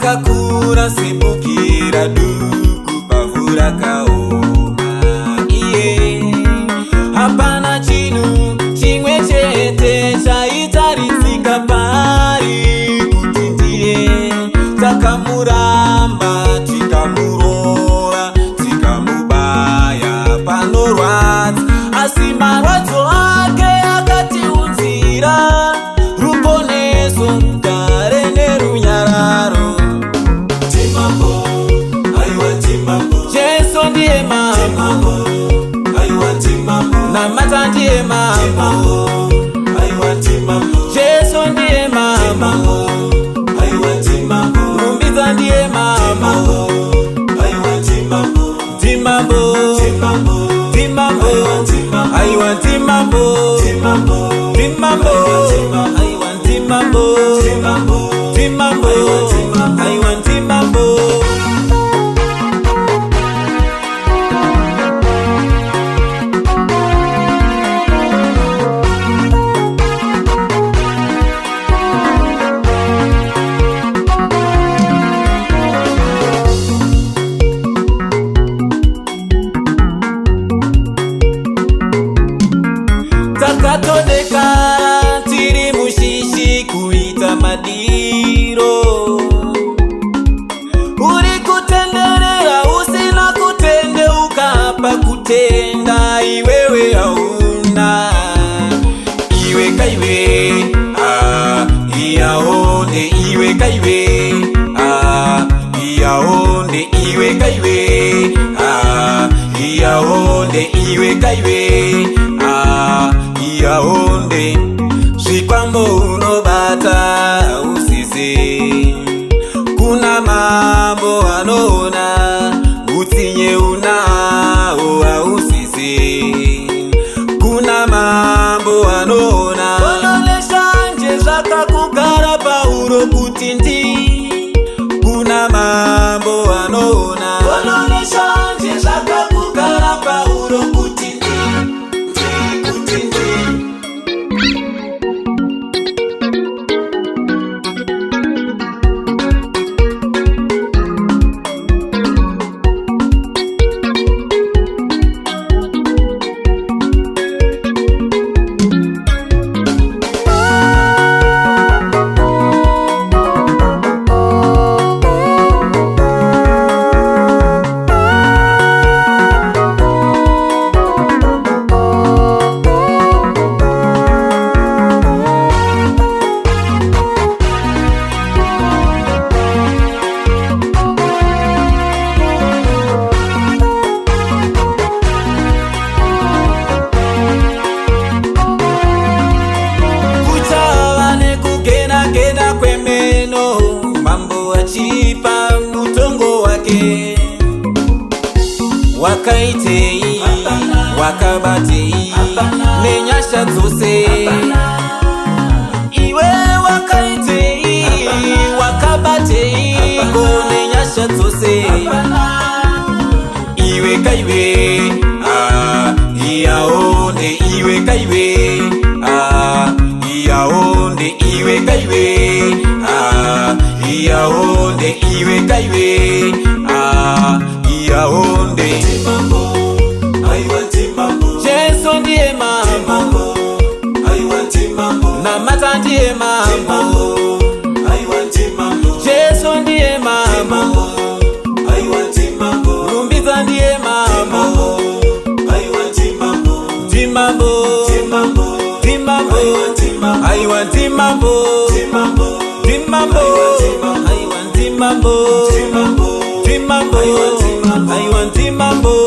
wakakura sebukira duku pavura kaoma. Iye hapana chinhu chimwe chete chaitarisika pari kuti ndiye. Takamuramba tikamurova tikamubaya panorwadza, asi marwadzo ake akatiunzira ruponeso rugare nerunyararo. Timambo, aiwa timambo, Jesu ndiye mambo, aiwa timambo, namata ndiye mambo, aiwa timambo, Jesu ndiye mambo, aiwa timambo, rumbiza ndiye mambo, aiwa timambo, timambo, timambo, aiwa timambo, timambo, timambo, aiwa timambo, timambo, aiwa timambo. Takatodeka tiri mushishi kuita madiro, uri kutenderera usina kutendeuka pakutenda iwewe hauna. Iwe kaiwe iaonde, iwe kaiwe iaonde, iwe kaiwe iaonde, iwe kaiwe iaonde. Zvikwambo unobata usise, kuna mambo anoona utsinye unawo hausise, kuna mambo anoona. Onole shanje zvakakugara pauro kuti ndi, kuna mambo anoona. Onole shanje zvakakugara pauro kuti ndi, kuti ndi. Gena kwemeno mambo achipa mutongo wake, wakaitei wakabatei nenyasha dzose. Iwe wakaitei wakabatei ko nenyasha dzose. Iwe kaiwe iaonde, iwe kaiwe iaonde, iwe kaiwe iaonde, iwe kaiwe iaonde. timambo, aiwa timambo, Jesu ndiye mambo, aiwa timambo, namata ndiye mambo, aiwa timambo, Jesu ndiye mambo, aiwa timambo, rumbiza ndiye mambo, aiwa timambo, timambo, timambo, aiwa timambo, timambo, aiwa timambo, timambo, aiwa timambo.